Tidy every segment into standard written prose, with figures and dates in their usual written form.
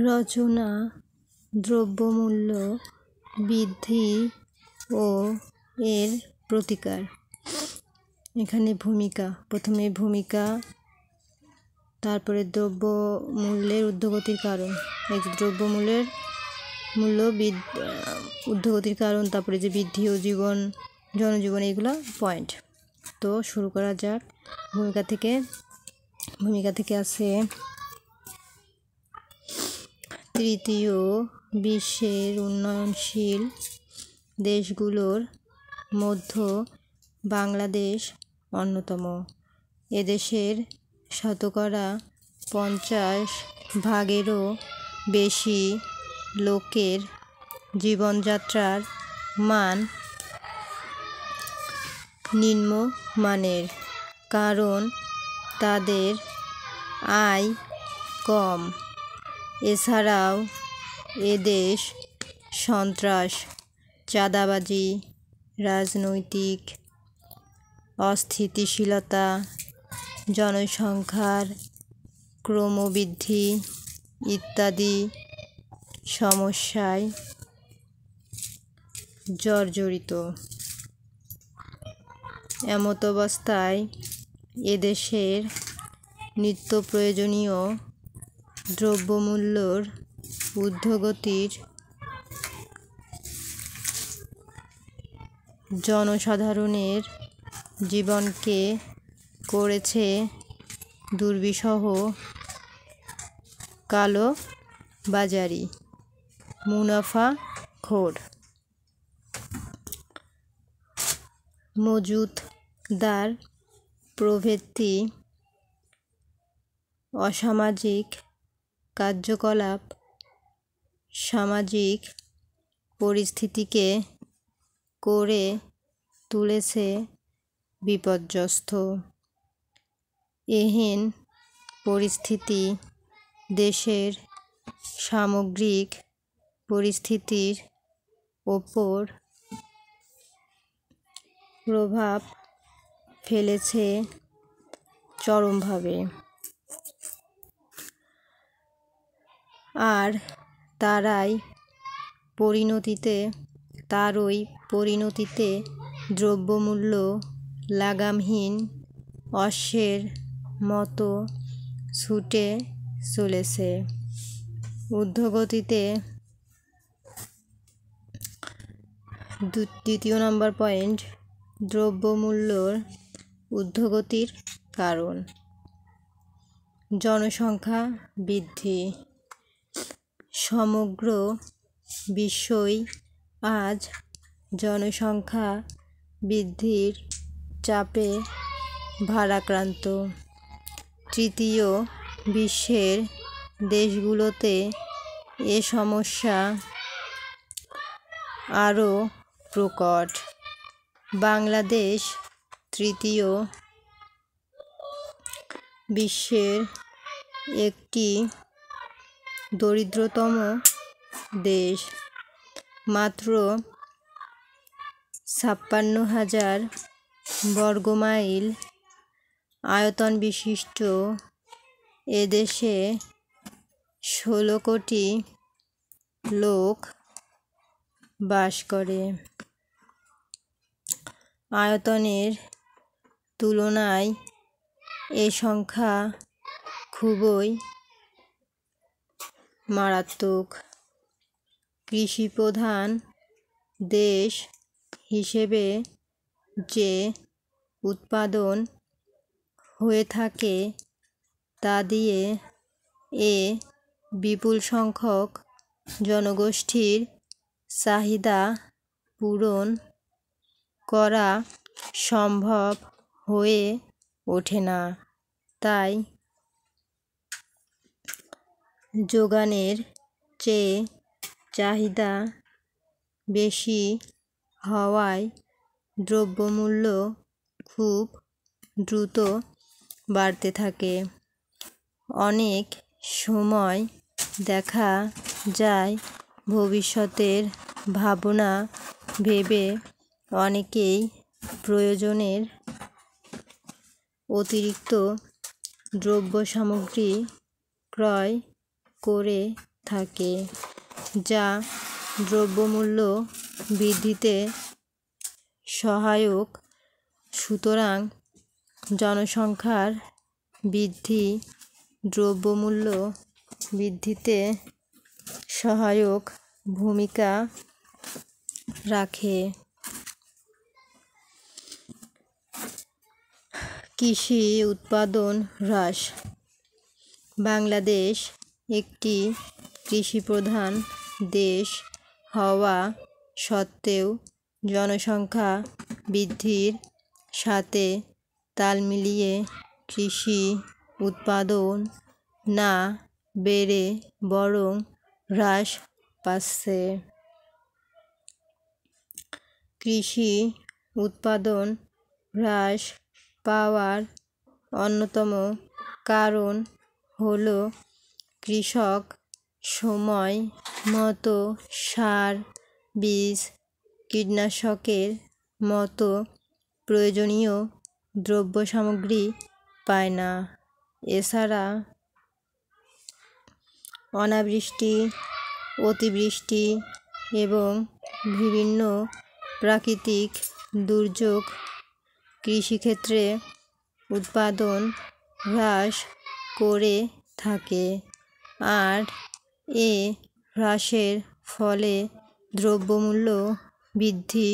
রচনা দ্রব্যমূল্য বৃদ্ধি ও এর প্রতিকার। এখানে ভূমিকা, প্রথমে ভূমিকা, তারপরে দ্রব্যমূল্যের ঊর্ধ্বগতির কারণ, দ্রব্যমূল্যের ঊর্ধ্বগতির কারণ, তারপরে যে বৃদ্ধি ও জনজীবন, এগুলো পয়েন্ট। তো শুরু করা যাক। ভূমিকা থেকে আছে তৃতীয় বিশ্বের উন্নয়নশীল দেশগুলোর মধ্যে বাংলাদেশ অন্যতম। এদেশের শতকরা 50% বেশি লোকের জীবনযাত্রার মান নিম্নমানের, কারণ তাদের আয় কম। এছাড়াও এদেশ সন্ত্রাস, চাঁদাবাজি, রাজনৈতিক অস্থিতিশীলতা, জনসংখ্যার ক্রমবৃদ্ধি ইত্যাদি সমস্যায় জর্জরিত। এমতাবস্থায় এদেশের নিত্য প্রয়োজনীয় দ্রব্যমূল্যের ঊর্ধ্বগতির জনসাধারণের জীবনকে করেছে দুর্বিষহ, কালোবাজারি, মুনাফাখোর, মজুতদার প্রভৃতি অসামাজিক কার্যকলাপ সামাজিক পরিস্থিতিকে করে তুলেছে বিপর্যস্ত। এহেন পরিস্থিতি দেশের সামগ্রিক পরিস্থিতির ওপর প্রভাব ফেলেছে চরমভাবে। আর তারই পরিণতিতে দ্রব্যমূল্য লাগামহীন অশ্বের মতো ছুটে চলেছে ঊর্ধ্বগতিতে। দ্বিতীয় নম্বর পয়েন্ট, দ্রব্যমূল্যের ঊর্ধ্বগতির কারণ। জনসংখ্যা বৃদ্ধি। সমগ্র বিশ্বই আজ জনসংখ্যা বৃদ্ধির চাপে ভারাক্রান্ত। তৃতীয় বিশ্বের দেশগুলোতে এ সমস্যা আরও প্রকট। বাংলাদেশ তৃতীয় বিশ্বের একটি দরিদ্রতম দেশ। মাত্র 56,000 বর্গমাইল আয়তন বিশিষ্ট এদেশে 16 কোটি লোক বাস করে। আয়তনের তুলনায় এ সংখ্যা খুবই মারাত্মক। কৃষিপ্রধান দেশ হিসেবে যে উৎপাদন হয়ে থাকে তা দিয়ে এ বিপুল সংখ্যক জনগোষ্ঠীর চাহিদা পূরণ করা সম্ভব হয়ে ওঠে না। তাই যোগানের চেয়ে চাহিদা বেশি হওয়ায় দ্রব্যমূল্য খুব দ্রুত বাড়তে থাকে। অনেক সময় দেখা যায় ভবিষ্যতের ভাবনা ভেবে অনেকেই প্রয়োজনের অতিরিক্ত দ্রব্যসামগ্রী ক্রয় করে থাকে, যা দ্রব্যমূল্য বৃদ্ধিতে সহায়ক। সুতরাং জনসংখ্যার বৃদ্ধি দ্রব্যমূল্য বৃদ্ধিতে সহায়ক ভূমিকা রাখে। কৃষি উৎপাদন হ্রাস। বাংলাদেশ একটি কৃষিপ্রধান দেশ হওয়া সত্ত্বেও জনসংখ্যা বৃদ্ধির সাথে তাল মিলিয়ে কৃষি উৎপাদন না বেড়ে বরং হ্রাস পাচ্ছে। কৃষি উৎপাদন হ্রাস পাওয়ার অন্যতম কারণ হল কৃষক সময় মতো সার, বীজ, কীটনাশকের মতো প্রয়োজনীয় দ্রব্য সামগ্রী পায় না। এছাড়া অনাবৃষ্টি, অতিবৃষ্টি এবং বিভিন্ন প্রাকৃতিক দুর্যোগ কৃষিক্ষেত্রে উৎপাদন হ্রাস করে থাকে, আর এ হ্রাসের ফলে দ্রব্যমূল্য বৃদ্ধি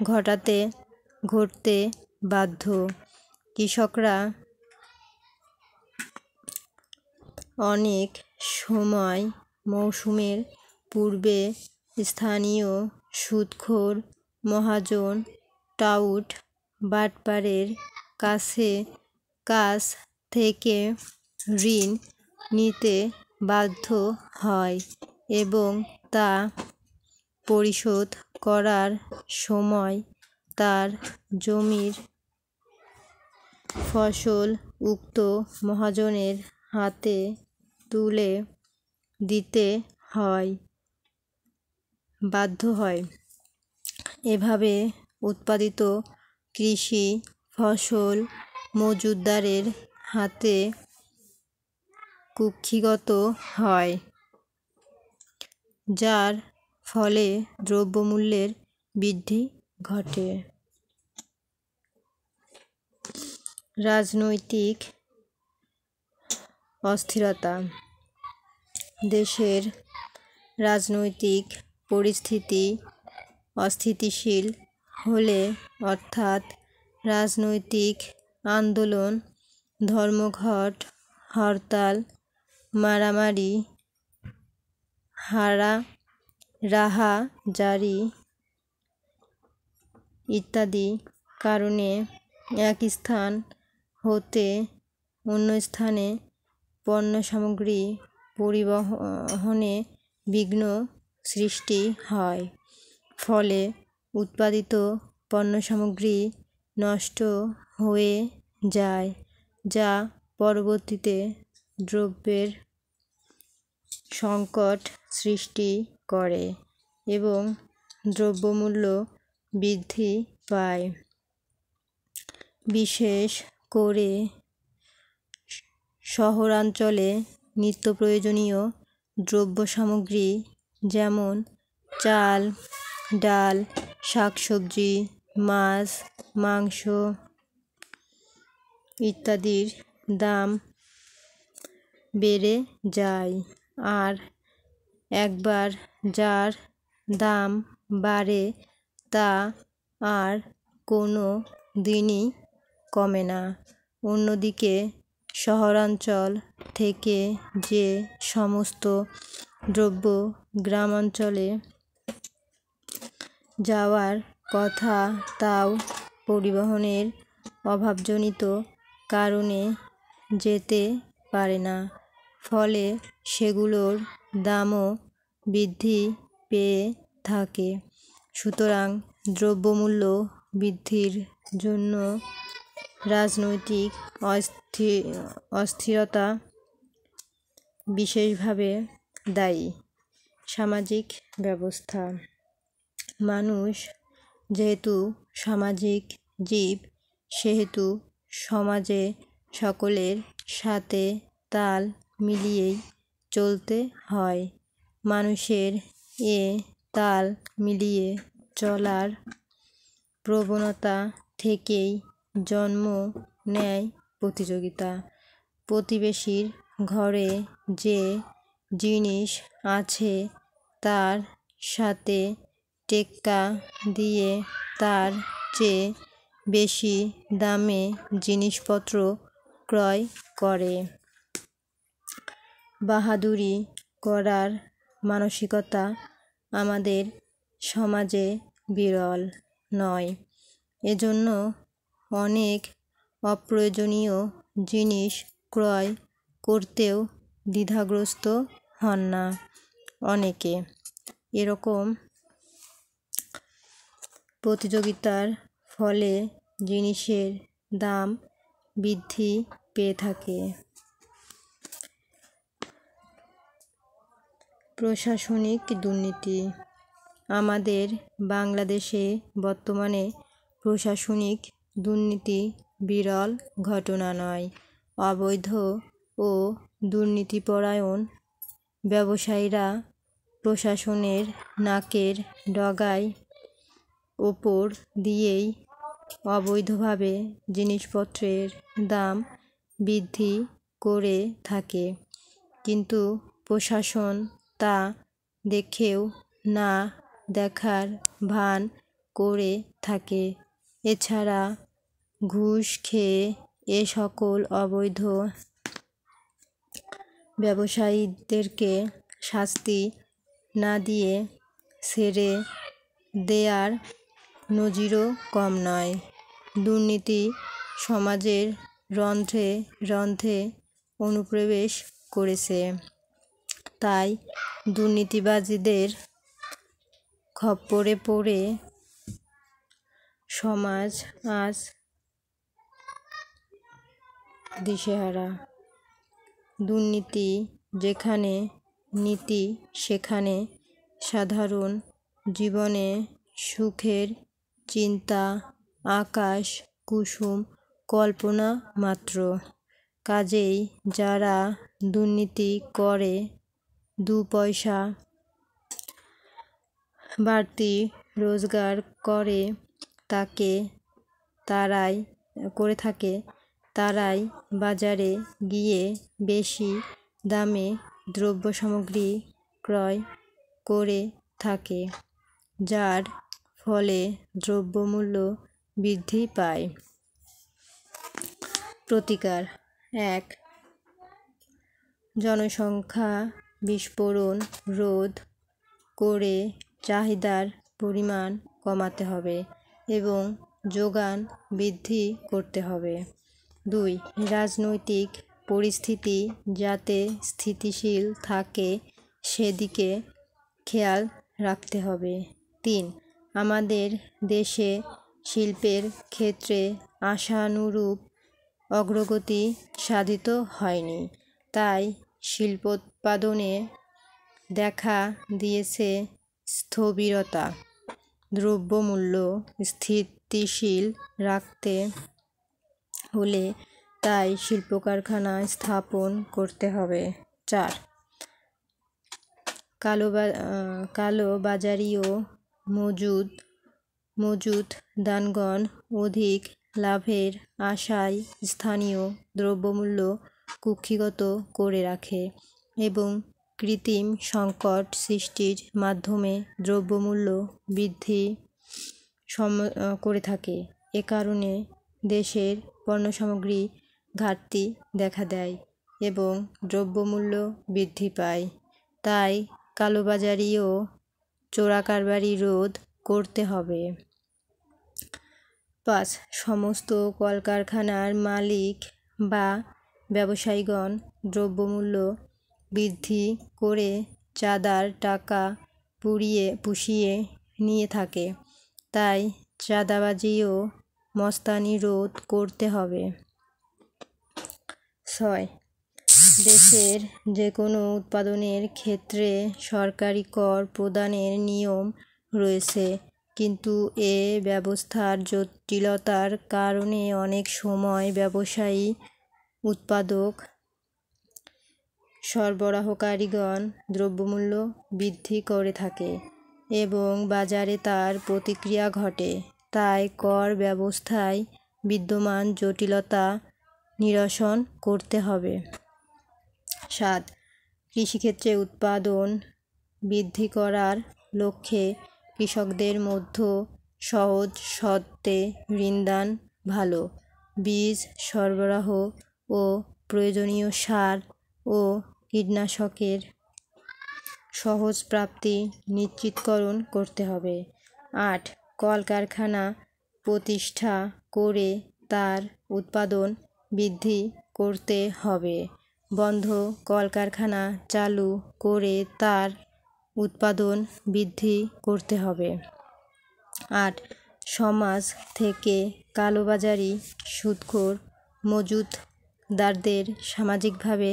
ঘটতে বাধ্য। কৃষকরা অনেক সময় মৌসুমের পূর্বে স্থানীয় সুদখোর মহাজন, টাউট, বাটপারের কাছ থেকে ঋণ নিতে বাধ্য হয় এবং তা পরিশোধ করার সময় তার জমির ফসল উক্ত মহাজনের হাতে তুলে দিতে বাধ্য হয়। এভাবে উৎপাদিত কৃষি ফসল মজুতদারের হাতে কুক্ষিগত হয়, যার ফলে দ্রব্যমূল্যের বৃদ্ধি ঘটে। রাজনৈতিক অস্থিরতা। দেশের রাজনৈতিক পরিস্থিতি অস্থিতিশীল হলে, অর্থাৎ রাজনৈতিক আন্দোলন, ধর্মঘট, হরতাল, মারামারি, রাহাজানি ইত্যাদি কারণে এক স্থান হতে অন্য স্থানে পণ্য সামগ্রী পরিবহনে বিঘ্ন সৃষ্টি হয়, ফলে উৎপাদিত পণ্য সামগ্রী নষ্ট হয়ে যায়, যা পরবর্তীতে দ্রব্যের সংকট সৃষ্টি করে এবং দ্রব্যমূল্য বৃদ্ধি পায়। বিশেষ করে শহরাঞ্চলে নিত্যপ্রয়োজনীয় দ্রব্য সামগ্রী যেমন চাল, ডাল, শাকসবজি, মাছ, মাংস ইত্যাদির দাম বেড়ে যায়, আর একবার যার দাম বাড়ে তা আর কোনো দিনই কমে না। অন্যদিকে শহরাঞ্চল থেকে যে সমস্ত দ্রব্য গ্রামাঞ্চলে যাওয়ার কথা তাও পরিবহনের অভাবজনিত কারণে যেতে পারে না, ফলে সেগুলোর দামও বৃদ্ধি পেয়ে থাকে। সুতরাং দ্রব্যমূল্য বৃদ্ধির জন্য রাজনৈতিক অস্থিরতা বিশেষভাবে দায়ী। সামাজিক ব্যবস্থা। মানুষ যেহেতু সামাজিক জীব, সেহেতু সমাজে সকলের সাথে তাল মিলিয়েই চলতে হয়। মানুষের এ তাল মিলিয়ে চলার প্রবণতা থেকেই জন্ম নেয় প্রতিযোগিতা। প্রতিবেশীর ঘরে যে জিনিস আছে তার সাথে টেক্কা দিয়ে তার চেয়ে বেশি দামে জিনিসপত্র ক্রয় করে। বাহাদুরি করার মানসিকতা আমাদের সমাজে বিরল নয়। এজন্য অনেক অপ্রয়োজনীয় জিনিস ক্রয় করতেও দ্বিধাগ্রস্ত হন না অনেকে। এরকম প্রতিযোগিতার ফলে জিনিসের দাম বৃদ্ধি পেয়ে থাকে। প্রশাসনিক দুর্নীতি। আমাদের বাংলাদেশে বর্তমানে প্রশাসনিক দুর্নীতি বিরল ঘটনা নয়। অবৈধ ও দুর্নীতিপরায়ণ ব্যবসায়ীরা প্রশাসনের নাকের ডগায় ওপর দিয়েই অবৈধভাবে জিনিসপত্রের দাম বৃদ্ধি করে থাকে, কিন্তু প্রশাসন তা দেখেও না দেখার ভান করে থাকে। এছাড়া ঘুষ খেয়ে এ সকল অবৈধ ব্যবসায়ীদেরকে শাস্তি না দিয়ে ছেড়ে দেয়ার নজিরও কম নয়। দুর্নীতি সমাজের রন্ধ্রে রন্ধ্রে অনুপ্রবেশ করেছে। তাই দুর্নীতিবাজদের খপ্পরে পড়ে সমাজ আজ দিশেহারা। দুর্নীতি যেখানে নীতি সেখানে সাধারণ জীবনে সুখের চিন্তা আকাশ কুসুম কল্পনা মাত্র। কাজেই যারা দুর্নীতি করে দু পয়সা বাড়তি রোজগার করে থাকে তারাই বাজারে গিয়ে বেশি দামে দ্রব্য সামগ্রী ক্রয় করে থাকে, যার ফলে দ্রব্যমূল্য বৃদ্ধি পায়। প্রতিকার: ১. জনসংখ্যা বিস্ফোরণ রোধ করে চাহিদার পরিমাণ কমাতে হবে এবং যোগান বৃদ্ধি করতে হবে। ২. রাজনৈতিক পরিস্থিতি যাতে স্থিতিশীল থাকে সেদিকে খেয়াল রাখতে হবে। ৩. আমাদের দেশে শিল্পের ক্ষেত্রে আশানুরূপ অগ্রগতি সাধিত হয়নি, তাই শিল্পোৎপাদনে দেখা দিয়েছে স্থবিরতা। দ্রব্যমূল্য স্থিতিশীল রাখতে হলে তাই শিল্পকারখানা স্থাপন করতে হবে। ৪. কালোবাজারি ও মজুতদারগণ অধিক লাভের আশায় স্থানীয় দ্রব্যমূল্য কুক্ষিগত করে রাখে এবং কৃত্রিম সংকট সৃষ্টির মাধ্যমে দ্রব্যমূল্য বৃদ্ধি করে থাকে। এ কারণে দেশের পণ্যসামগ্রী ঘাটতি দেখা দেয় এবং দ্রব্যমূল্য বৃদ্ধি পায়। তাই কালোবাজারি ও চোরাকারবারি রোধ করতে হবে। ৫. সমস্ত কলকারখানার মালিক বা ব্যবসায়ীগণ দ্রব্যমূল্য বৃদ্ধি করে চাঁদার টাকা পুষিয়ে নিয়ে থাকে, তাই চাঁদাবাজি ও মস্তানি রোধ করতে হবে। ৬. দেশের যেকোনো উৎপাদনের ক্ষেত্রে সরকারি কর প্রদানের নিয়ম রয়েছে, কিন্তু এ ব্যবস্থার জটিলতার কারণে অনেক সময় ব্যবসায়ী উৎপাদক সরবরাহকারীগণ দ্রব্যমূল্য বৃদ্ধি করে থাকে এবং বাজারে তার প্রতিক্রিয়া ঘটে। তাই কর ব্যবস্থায় বিদ্যমান জটিলতা নিরসন করতে হবে। 7. কৃষিক্ষেত্রে উৎপাদন বৃদ্ধি করার লক্ষ্যে কৃষকদের মধ্যে সহজ শর্তে ঋণদান, ভালো বীজ সরবরাহ ও প্রয়োজনীয় সার ও কীটনাশকের সহজ প্রাপ্তি নিশ্চিতকরণ করতে হবে। 8. কলকারখানা প্রতিষ্ঠা করে তার উৎপাদন বৃদ্ধি করতে হবে। বন্ধ কলকারখানা চালু করে তার উৎপাদন বৃদ্ধি করতে হবে। 8. সমাজ থেকে কালোবাজারি, সুদখোর মজুতদারদের সামাজিকভাবে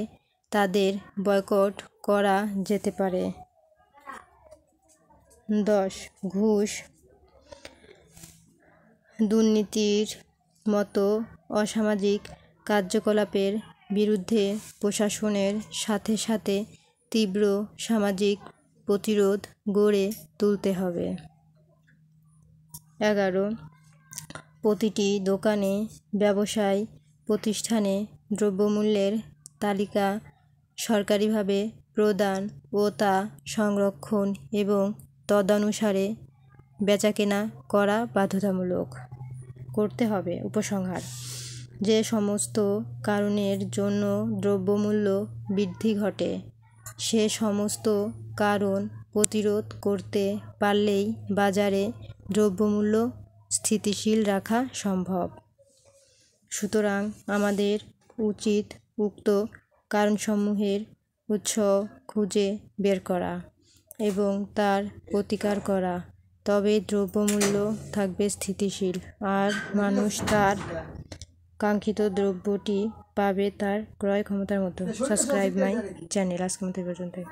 তাদের বয়কট করা যেতে পারে। 10. ঘুষ, দুর্নীতির মতো অসামাজিক কার্যকলাপের বিরুদ্ধে প্রশাসনের সাথে সাথে তীব্র সামাজিক প্রতিরোধ গড়ে তুলতে হবে। 11. প্রতিটি দোকানে, ব্যবসায় প্রতিষ্ঠানে দ্রব্যমূল্যের তালিকা সরকারিভাবে প্রদান ও তা সংরক্ষণ এবং তদনুসারে বেচাকেনা করা বাধ্যতামূলক করতে হবে। উপসংহার: যে সমস্ত কারণের জন্য দ্রব্যমূল্য বৃদ্ধি ঘটে, সে সমস্ত কারণ প্রতিরোধ করতে পারলেই বাজারে দ্রব্যমূল্য স্থিতিশীল রাখা সম্ভব। সুতরাং আমাদের উচিত উক্ত কারণসমূহের উৎস খুঁজে বের করা এবং তার প্রতিকার করা, তবে দ্রব্যমূল্য থাকবে স্থিতিশীল আর মানুষ তার কাঙ্ক্ষিত দ্রব্যটি পাবে তার ক্রয় ক্ষমতার মতো। Subscribe my channel. আজকের মতো এই পর্যন্তই।